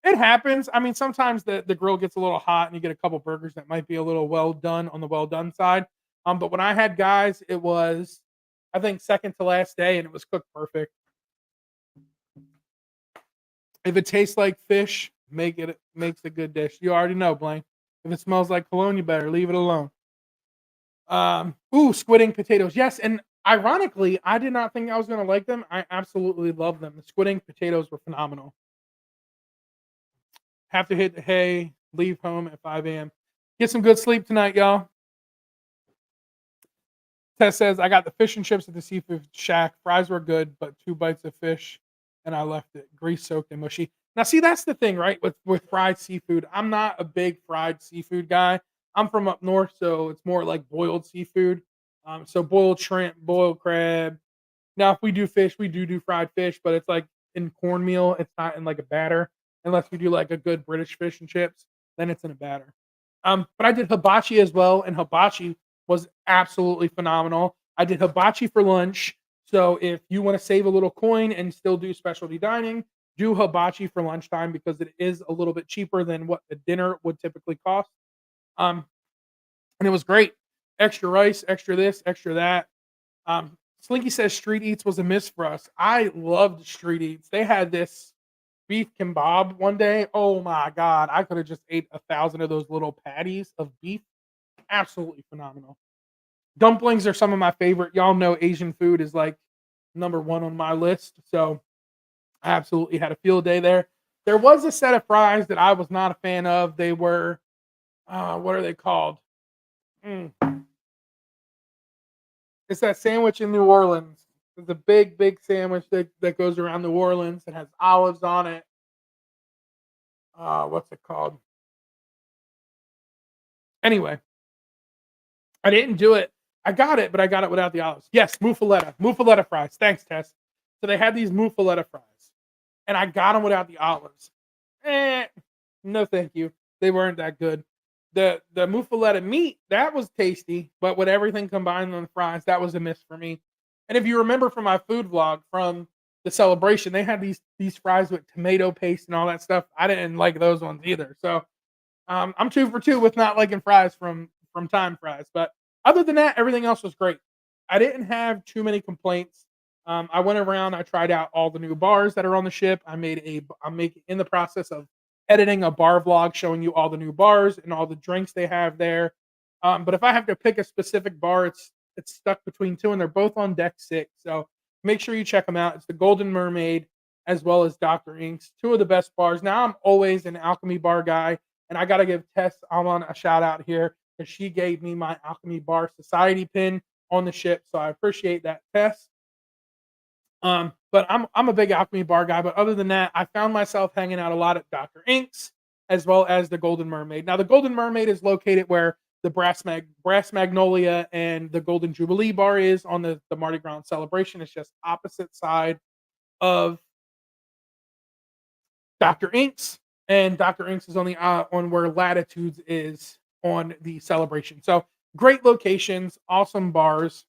It happens. I mean, sometimes the grill gets a little hot and you get a couple burgers that might be a little well done on the well done side. But when I had guys, it was, I think, second to last day and it was cooked perfect. If it tastes like fish, it makes a good dish. You already know, Blank. If it smells like cologne, you better leave it alone. Squid ink potatoes. Yes, and ironically, I did not think I was gonna like them. I absolutely love them. The squid ink potatoes were phenomenal. Have to hit the hay, leave home at 5 a.m. Get some good sleep tonight, y'all. Tess says, I got the fish and chips at the Seafood Shack. Fries were good, but 2 bites of fish, and I left it grease soaked and mushy. Now, see, that's the thing, right? With fried seafood, I'm not a big fried seafood guy. I'm from up north, so it's more like boiled seafood. So boiled shrimp, boiled crab. Now, if we do fish, we do fried fish, but it's like in cornmeal. It's not in like a batter. Unless we do like a good British fish and chips, then it's in a batter. But I did hibachi as well, and hibachi was absolutely phenomenal. I did hibachi for lunch. So if you want to save a little coin and still do specialty dining, do hibachi for lunchtime because it is a little bit cheaper than what a dinner would typically cost. And it was great. Extra rice, extra this, extra that. Slinky says Street Eats was a miss for us. I loved Street Eats. They had this beef kebab one day. Oh my god, I could have just ate 1,000 of those little patties of beef. Absolutely phenomenal. Dumplings are some of my favorite. Y'all know Asian food is like number one on my list, so I absolutely had a field day there. There was a set of fries that I was not a fan of. They were, what are they called? It's that sandwich in New Orleans. It's a big sandwich that goes around New Orleans. It has olives on it. What's it called? Anyway, I didn't do it. I got it, but I got it without the olives. Yes, muffaletta. Muffaletta fries. Thanks, Tess. So they had these muffaletta fries. And I got them without the olives. No thank you. They weren't that good. The muffaletta meat, that was tasty, but with everything combined on the fries, that was a miss for me. And if you remember from my food vlog from the celebration, they had these fries with tomato paste and all that stuff. I didn't like those ones either. So I'm 2 for 2 with not liking fries from Time Fries. But other than that, everything else was great. I didn't have too many complaints. I went around, I tried out all the new bars that are on the ship. I'm making in the process of editing a bar vlog showing you all the new bars and all the drinks they have there. But if I have to pick a specific bar, it's stuck between two, and they're both on deck 6. So make sure you check them out. It's the Golden Mermaid as well as Dr. Inks, two of the best bars. Now I'm always an Alchemy bar guy, and I got to give Tess Almon a shout out here because she gave me my Alchemy Bar Society pin on the ship. So I appreciate that, Tess. But I'm a big Alchemy Bar guy. But other than that, I found myself hanging out a lot at Dr. Inks as well as the Golden Mermaid. Now the Golden Mermaid is located where the Brass Magnolia and the Golden Jubilee bar is on the Mardi Gras celebration. It's just opposite side of Dr. Inks, and Dr. Inks is on the on where Latitudes is on the celebration. So great locations, awesome bars,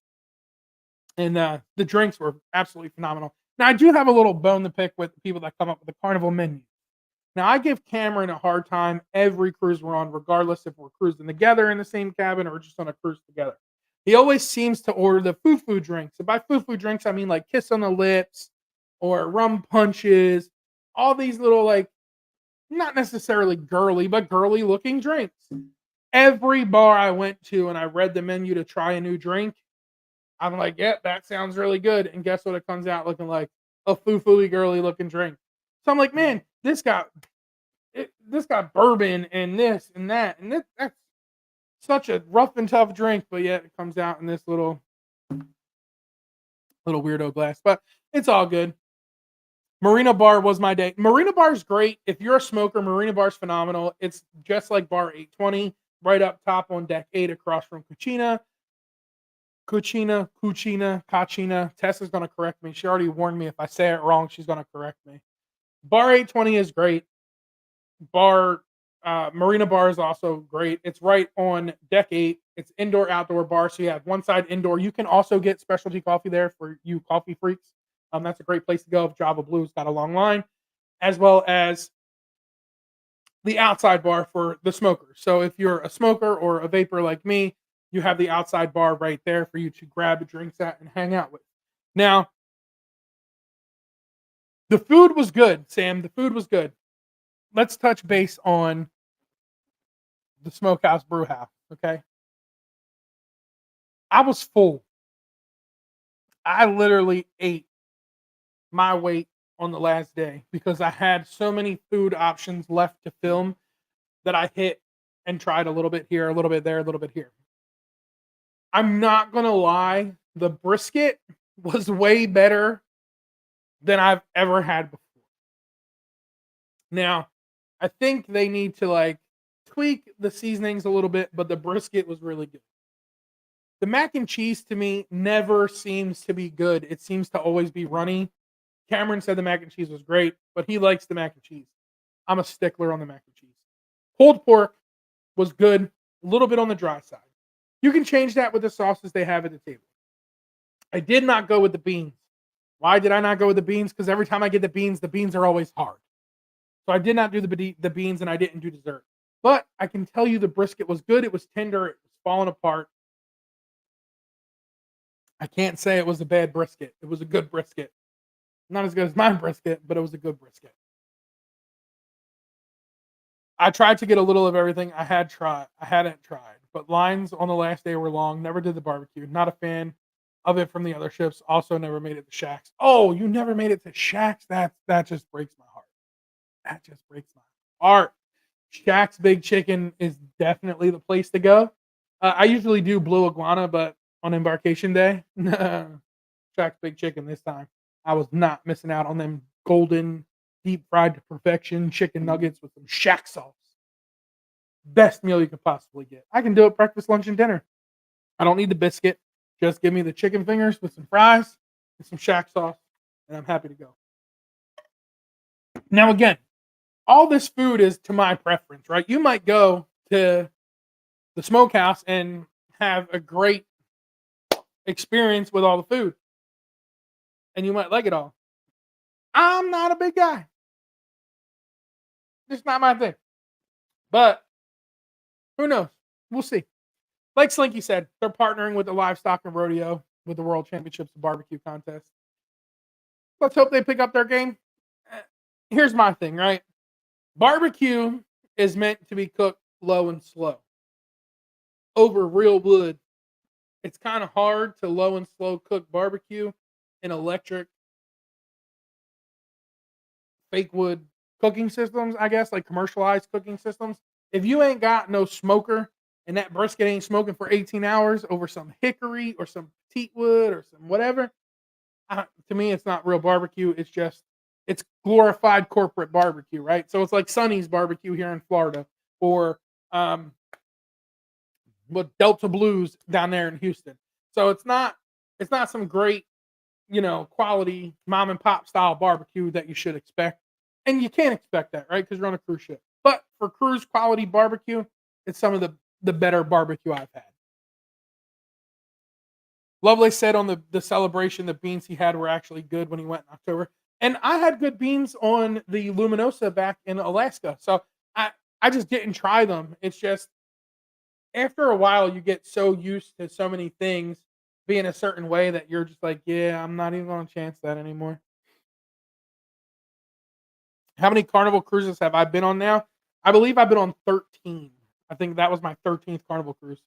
and the drinks were absolutely phenomenal. Now I do have a little bone to pick with the people that come up with the carnival menu. Now I give Cameron a hard time every cruise we're on, regardless if we're cruising together in the same cabin or just on a cruise together. He always seems to order the foo-foo drinks. And by foo-foo drinks, I mean like kiss on the lips or rum punches, all these little like not necessarily girly, but girly looking drinks. Every bar I went to and I read the menu to try a new drink, I'm like, yep, that sounds really good. And guess what? It comes out looking like a foo-fooey girly looking drink. So I'm like, man, this got bourbon and this and that, and that's such a rough and tough drink, but yet it comes out in this little weirdo glass. But it's all good. Marina Bar was my day. Marina Bar is great. If you're a smoker, Marina Bar is phenomenal. It's just like Bar 820, right up top on deck 8 across from Cucina. Tessa's going to correct me. She already warned me if I say it wrong, she's going to correct me. Bar 820 is great. Marina Bar is also great. It's right on deck 8. It's indoor outdoor bar, so you have one side indoor. You can also get specialty coffee there for you coffee freaks. That's a great place to go if Java Blue's got a long line, as well as the outside bar for the smokers. So if you're a smoker or a vapor like me, you have the outside bar right there for you to grab drinks at and hang out with. Now, the food was good, Sam. The food was good. Let's touch base on the Smokehouse Brew House, okay? I was full. I literally ate my weight on the last day because I had so many food options left to film that I hit and tried a little bit here, a little bit there, a little bit here. I'm not going to lie, the brisket was way better than I've ever had before. Now, I think they need to like tweak the seasonings a little bit, but the brisket was really good. The mac and cheese to me never seems to be good. It seems to always be runny. Cameron said the mac and cheese was great, but he likes the mac and cheese. I'm a stickler on the mac and cheese. Pulled pork was good, a little bit on the dry side. You can change that with the sauces they have at the table. I did not go with the beans. Why did I not go with the beans? Because every time I get the beans are always hard. So I did not do the beans, and I didn't do dessert. But I can tell you the brisket was good. It was tender. It was falling apart. I can't say it was a bad brisket. It was a good brisket. Not as good as my brisket, but it was a good brisket. I tried to get a little of everything. I hadn't tried. But lines on the last day were long. Never did the barbecue. Not a fan of it from the other ships. Also never made it to Shaq's. Oh, you never made it to Shaq's? That just breaks my heart. That just breaks my heart. Shaq's Big Chicken is definitely the place to go. I usually do Blue Iguana, but on embarkation day, Shaq's Big Chicken this time. I was not missing out on them golden, deep fried to perfection chicken nuggets with some Shaq sauce. Best meal you could possibly get. I can do it breakfast, lunch, and dinner. I don't need the biscuit. Just give me the chicken fingers with some fries and some Shaq sauce, and I'm happy to go. Now, again, all this food is to my preference, right? You might go to the smokehouse and have a great experience with all the food, and you might like it all. I'm not a big guy. It's not my thing. But who knows? We'll see. Like Slinky said, they're partnering with the livestock and rodeo with the World Championships barbecue contest. Let's hope they pick up their game. Eh, Here's my thing, right? Barbecue is meant to be cooked low and slow over real wood. It's kind of hard to low and slow cook barbecue in electric fake wood cooking systems, I guess, like commercialized cooking systems. If you ain't got no smoker and that brisket ain't smoking for 18 hours over some hickory or some teak wood or some whatever, to me, it's not real barbecue. It's glorified corporate barbecue, right? So it's like Sonny's barbecue here in Florida, or um, with Delta Blues down there in Houston. So it's not some great, quality mom and pop style barbecue that you should expect. And you can't expect that, right? Because you're on a cruise ship. But for cruise quality barbecue, it's some of the better barbecue I've had. Lovelace said on the celebration the beans he had were actually good when he went in October. And I had good beans on the Luminosa back in Alaska. So I I just didn't try them. It's just after a while you get so used to so many things being a certain way that you're just like, yeah, I'm not even gonna chance that anymore. How many Carnival cruises have I been on now? I believe I've been on 13. I think that was my 13th Carnival cruise.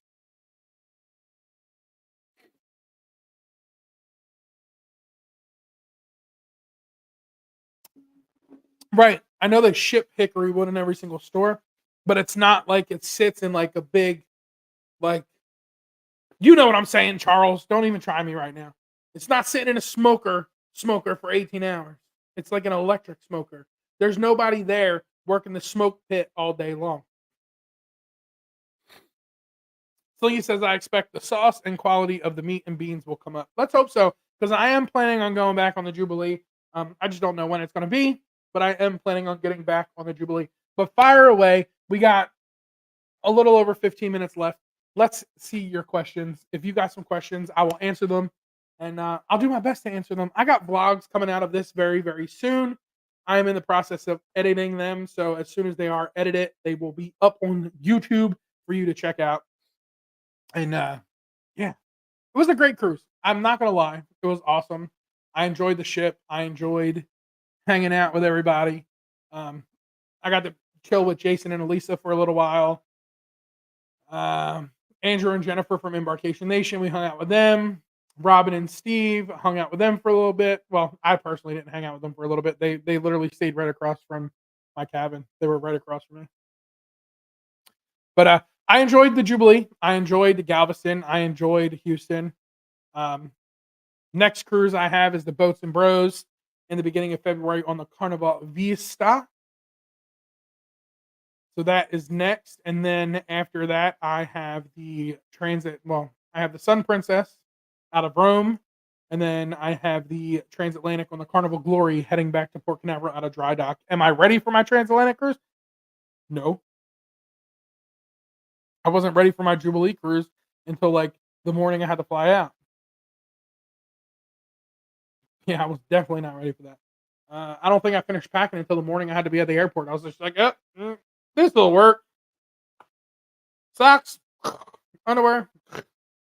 Right. I know they ship hickory wood in every single store, but it's not like it sits in like a big, like, you know what I'm saying, Charles. Don't even try me right now. It's not sitting in a smoker for 18 hours. It's like an electric smoker. There's nobody there working the smoke pit all day long. Slingy says I expect the sauce and quality of the meat and beans will come up. Let's hope so, because I am planning on going back on the Jubilee. I just don't know when it's going to be, but I am planning on getting back on the Jubilee. But fire away. We got a little over 15 minutes left. Let's see your questions. If you got some questions, I will answer them, and I'll do my best to answer them. I got vlogs coming out of this very, very soon. I am in the process of editing them, so as soon as they are edited, they will be up on YouTube for you to check out. And yeah, it was a great cruise. I'm not gonna lie, it was awesome. I enjoyed the ship. I enjoyed hanging out with everybody. Um, I got to chill with Jason and Elisa for a little while. Andrew and Jennifer from Embarkation Nation, we hung out with them. Robin and Steve hung out with them for a little bit. Well, I personally didn't hang out with them for a little bit. They literally stayed right across from my cabin. They were right across from me. But I enjoyed the Jubilee. I enjoyed Galveston. I enjoyed Houston. Um, Next cruise I have is the Boats and Bros in the beginning of February on the Carnival Vista. So that is next. And then after that, I have the transit. Well, I have the Sun Princess out of Rome. And then I have the transatlantic on the Carnival Glory heading back to Port Canaveral out of dry dock. Am I ready for my transatlantic cruise? No. I wasn't ready for my Jubilee cruise until like the morning I had to fly out. Yeah, I was definitely not ready for that. I don't think I finished packing until the morning I had to be at the airport. I was just like, "Yep, this will work. Socks, underwear,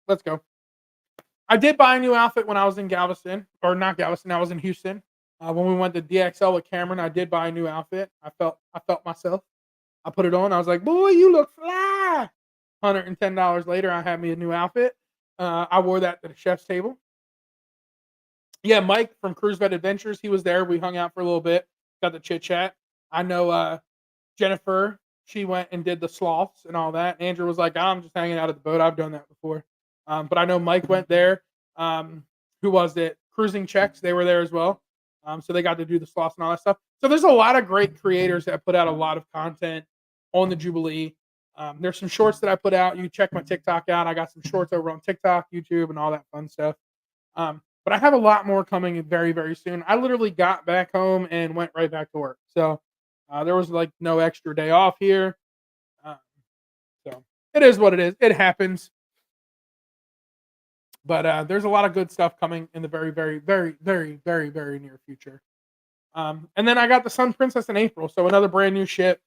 let's go." I did buy a new outfit when I was in Galveston, or not Galveston. I was in Houston when we went to DXL with Cameron. I did buy a new outfit. I felt myself. I put it on. I was like, "Boy, you look fly." $110 later, I had me a new outfit. I wore that to the chef's table. Yeah, Mike from Cruise Vet Adventures, he was there. We hung out for a little bit, got the chit chat. I know Jennifer, she went and did the sloths and all that. Andrew was like, I'm just hanging out at the boat. I've done that before. But I know Mike went there. Who was it? Cruising Checks, they were there as well. So they got to do the sloths and all that stuff. So there's a lot of great creators that put out a lot of content on the Jubilee. There's some shorts that I put out. You check my TikTok out. I got some shorts over on TikTok, YouTube, and all that fun stuff. But I have a lot more coming very, very soon. I literally got back home and went right back to work. So there was like no extra day off here. Uh, so it is what it is. It happens. But there's a lot of good stuff coming in the very, very, very, very, very, very near future. And then I got the Sun Princess in April, so another brand new ship.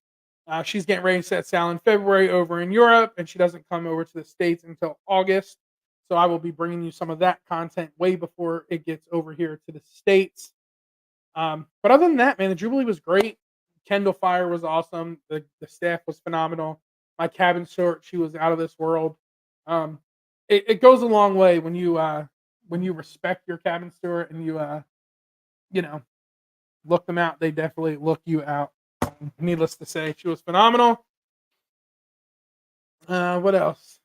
She's getting ready to set sail in February over in Europe, and she doesn't come over to the States until August. So I will be bringing you some of that content way before it gets over here to the States. But other than that, man, the Jubilee was great. Kendall Fire was awesome. The staff was phenomenal. My cabin steward, she was out of this world. Um, it goes a long way when you respect your cabin steward and you know look them out. They definitely look you out. Needless to say, she was phenomenal. What else?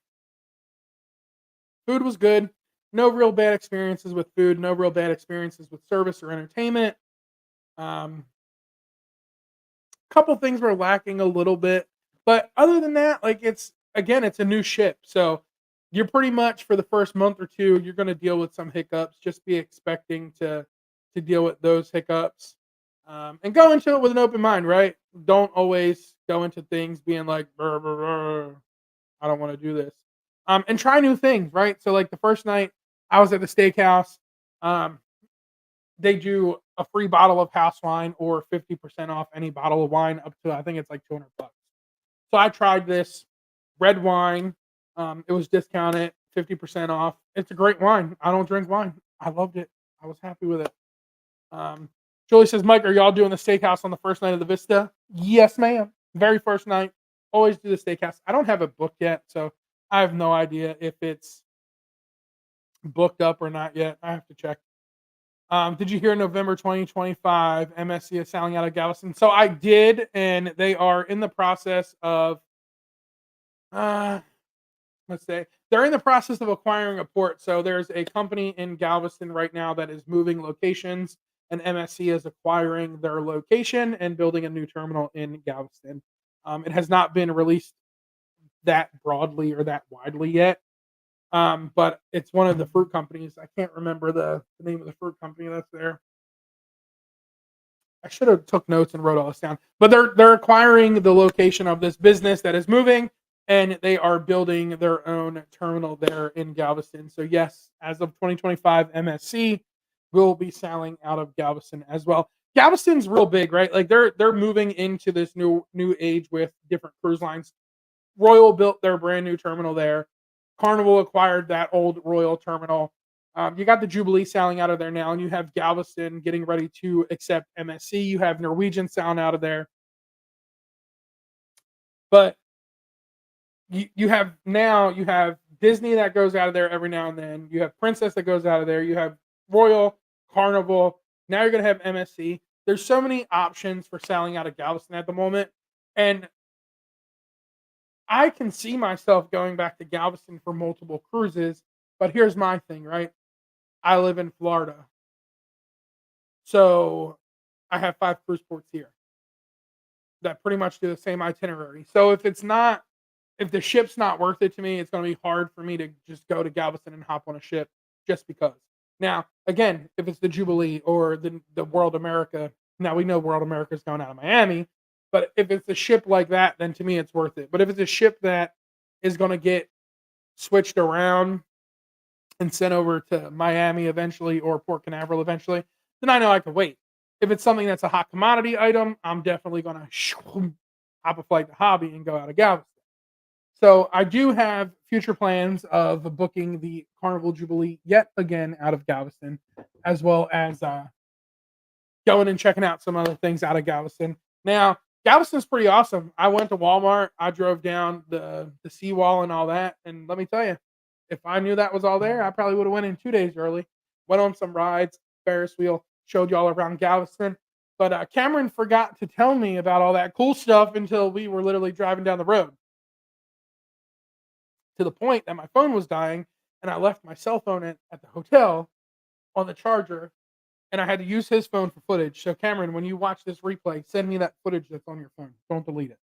Food was good. No real bad experiences with food. No real bad experiences with service or entertainment. Um, Couple things were lacking a little bit, but other than that, like it's a new ship, so you're pretty much for the first month or two, you're going to deal with some hiccups. Just be expecting to deal with those hiccups, and go into it with an open mind. Right? Don't always go into things being like, "Brr, brr, brr, I don't want to do this," and try new things. Right? So like the first night, I was at the steakhouse. Um, they do a free bottle of house wine or 50% off any bottle of wine up to I think it's like $200. So I tried this red wine. It was discounted, 50% off. It's a great wine. I don't drink wine. I loved it. I was happy with it. Um, Julie says, Mike, are y'all doing the steakhouse on the first night of the Vista? Yes, ma'am. Very first night. Always do the steakhouse. I don't have it booked yet, so I have no idea if it's booked up or not yet. I have to check. Did you hear November 2025 MSC is selling out of Galveston? So I did, and they are in the process of uh let's say they're in the process of acquiring a port. So there's a company in Galveston right now that is moving locations, and MSC is acquiring their location and building a new terminal in Galveston. It has not been released that broadly or that widely yet. But it's one of the fruit companies. I can't remember the name of the fruit company that's there. I should have took notes and wrote all this down. But they're acquiring the location of this business that is moving, and they are building their own terminal there in Galveston. So yes, as of 2025, MSC will be sailing out of Galveston as well. Galveston's real big, right? Like they're moving into this new age with different cruise lines. Royal built their brand new terminal there. Carnival acquired that old Royal terminal. You got the Jubilee sailing out of there now, and you have Galveston getting ready to accept MSC. You have Norwegian sailing out of there, but you have Disney that goes out of there every now and then. You have Princess that goes out of there. You have Royal, Carnival. Now you're gonna have MSC. There's so many options for sailing out of Galveston at the moment, and I can see myself going back to Galveston for multiple cruises. But here's my thing, right? I live in Florida. So I have 5 cruise ports here that pretty much do the same itinerary. So if the ship's not worth it to me, it's going to be hard for me to just go to Galveston and hop on a ship just because. Now, again, if it's the Jubilee or the World America, now we know World America is going out of Miami, but if it's a ship like that, then to me it's worth it. But if it's a ship that is going to get switched around and sent over to Miami eventually or Port Canaveral eventually, then I know I can wait. If it's something that's a hot commodity item, I'm definitely going to hop a flight to Hobby and go out of Galveston. So I do have future plans of booking the Carnival Jubilee yet again out of Galveston, as well as going and checking out some other things out of Galveston. Now, Galveston's pretty awesome. I went to Walmart. I drove down the seawall and all that, and let me tell you, if I knew that was all there, I probably would have went in 2 days early. Went on some rides, Ferris wheel, showed y'all around Galveston. But Cameron forgot to tell me about all that cool stuff until we were literally driving down the road. To the point that my phone was dying, and I left my cell phone at the hotel on the charger, and I had to use his phone for footage. So Cameron, when you watch this replay, send me that footage that's on your phone. Don't delete it.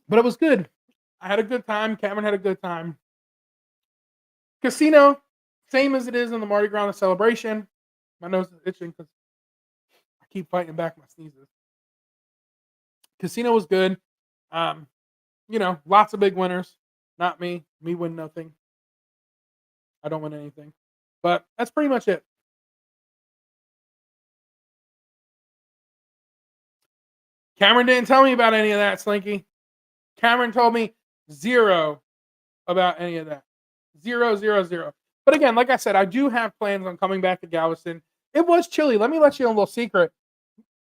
But it was good. I had a good time. Cameron had a good time. Casino, same as it is in the Mardi Gras celebration. My nose is itching because I keep fighting back my sneezes. Casino was good. Um, lots of big winners. Not me. Me win nothing. I don't win anything. But that's pretty much it. Cameron didn't tell me about any of that, Slinky. Cameron told me zero about any of that. Zero, zero, zero. But again, like I said, I do have plans on coming back to Galveston. It was chilly. Let me let you in a little secret.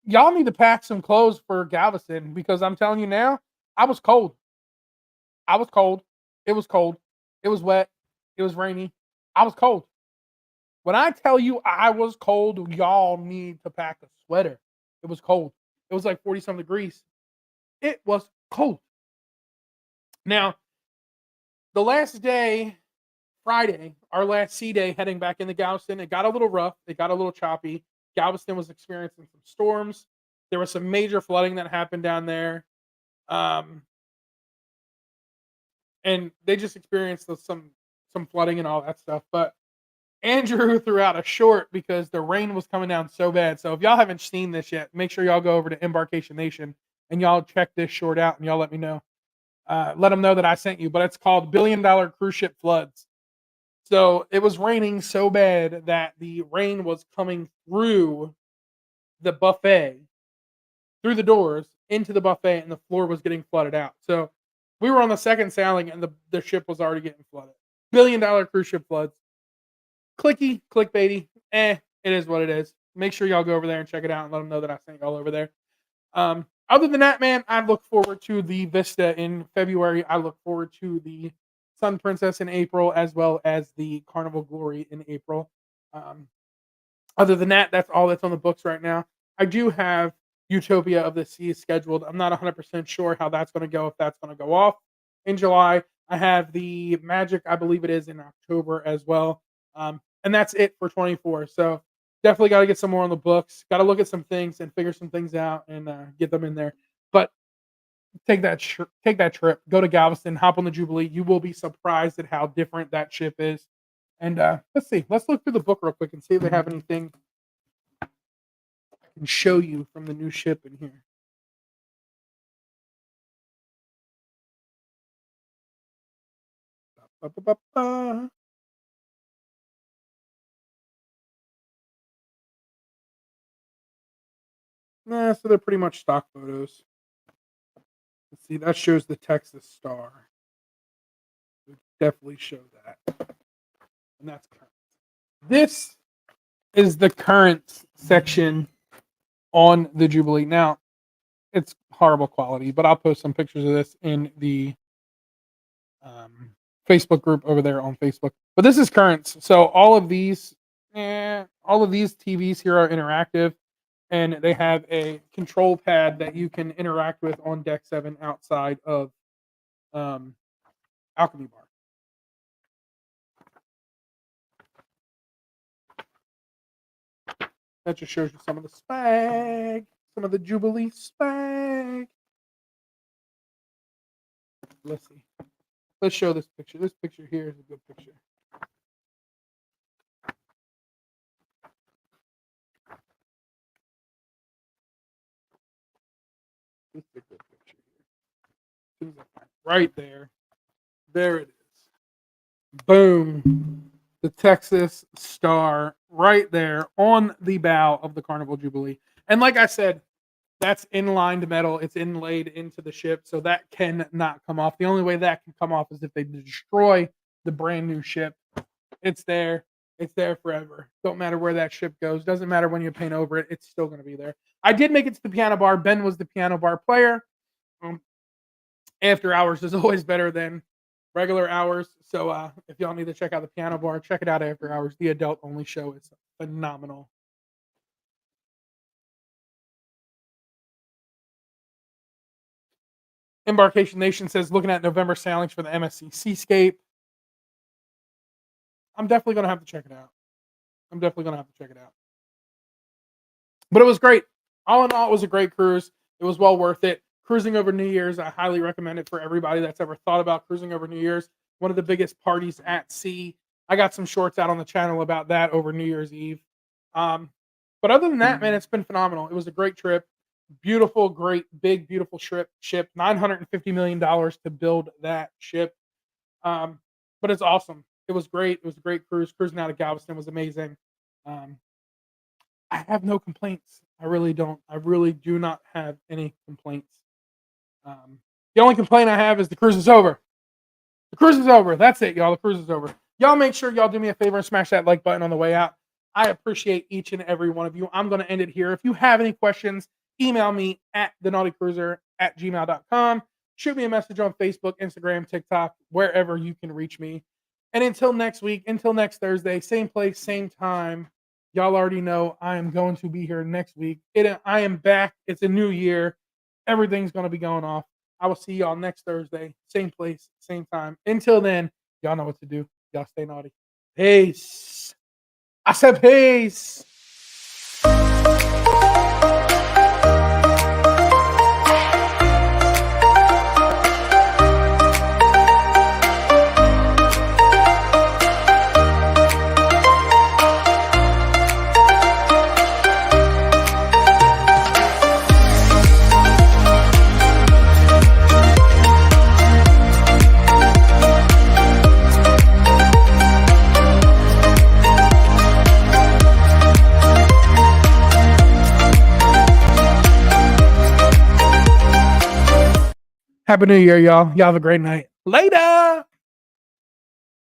Y'all need to pack some clothes for Galveston because I'm telling you now, I was cold. I was cold. It was cold. It was wet. It was rainy. I was cold. When I tell you I was cold, y'all need to pack a sweater. It was cold. It was like 40 some degrees. It was cold. Now, the last day, Friday, our last C day heading back into Galveston, it got a little rough. It got a little choppy. Galveston was experiencing some storms. There was some major flooding that happened down there. Um, and they just experienced some flooding and all that stuff. But Andrew threw out a short because the rain was coming down so bad. So if y'all haven't seen this yet, make sure y'all go over to Embarkation Nation and y'all check this short out and y'all let me know. Let them know that I sent you. But it's called $1 Billion Cruise Ship Floods. So it was raining so bad that the rain was coming through the buffet, through the doors, into the buffet, and the floor was getting flooded out. So we were on the second sailing, and the ship was already getting flooded. $1 Billion Cruise Ship Floods. Clicky, clickbaity. It is what it is. Make sure y'all go over there and check it out and let them know that I sent y'all over there. Other than that, man, I look forward to the Vista in February. I look forward to the Sun Princess in April, as well as the Carnival Glory in April. Other than that, that's all that's on the books right now. I do have Utopia of the Seas scheduled. I'm not 100% sure how that's going to go, if that's going to go off in July. I have the Magic, I believe it is in October as well. And that's it for 24. So definitely got to get some more on the books. Got to look at some things and figure some things out and get them in there. But take that trip. Go to Galveston. Hop on the Jubilee. You will be surprised at how different that ship is. And let's see. Let's look through the book real quick and see if they have anything I can show you from the new ship in here. Ba, ba, ba, ba. Nah, so they're pretty much stock photos. Let's see, that shows the Texas Star. We definitely show that. And that's current. This is the current section on the Jubilee. Now, it's horrible quality, but I'll post some pictures of this in the Facebook group over there on Facebook. But this is current. So all of these TVs here are interactive, and they have a control pad that you can interact with on Deck 7 outside of Alchemy Bar. That just shows you some of the swag, some of the Jubilee swag. Let's see. Let's show this picture. This picture here is a good picture. This is a good picture here. Right there. There it is. Boom. The Texas Star right there on the bow of the Carnival Jubilee. And like I said, that's inlined metal. It's inlaid into the ship, so that cannot come off. The only way that can come off is if they destroy the brand new ship. It's there. It's there forever. Don't matter where that ship goes. Doesn't matter when you paint over it. It's still going to be there. I did make it to the piano bar. Ben was the piano bar player. After hours is always better than regular hours. So if y'all need to check out the piano bar, check it out after hours. The adult only show is phenomenal. Embarkation Nation says looking at November sailings for the MSC Seascape. I'm definitely going to have to check it out. But it was great. All in all, it was a great cruise. It was well worth it. Cruising over New Year's, I highly recommend it for everybody that's ever thought about cruising over New Year's. One of the biggest parties at sea. I got some shorts out on the channel about that over New Year's Eve. But other than that, man, it's been phenomenal. It was a great trip. Beautiful, great, big, beautiful ship. $950 million to build that ship. But it's awesome. It was great. It was a great cruise. Cruising out of Galveston was amazing. I have no complaints. I really don't. I really do not have any complaints. The only complaint I have is the cruise is over. The cruise is over. That's it, y'all. The cruise is over. Y'all make sure y'all do me a favor and smash that like button on the way out. I appreciate each and every one of you. I'm going to end it here. If you have any questions, email me at thenaughtycruiser@gmail.com. Shoot me a message on Facebook, Instagram, TikTok, wherever you can reach me. And until next week, until next Thursday, same place, same time. Y'all already know I am going to be here next week. I am back. It's a new year. Everything's going to be going off. I will see y'all next Thursday. Same place, same time. Until then, y'all know what to do. Y'all stay naughty. Peace. I said peace. Happy New Year, y'all. Y'all have a great night. Later.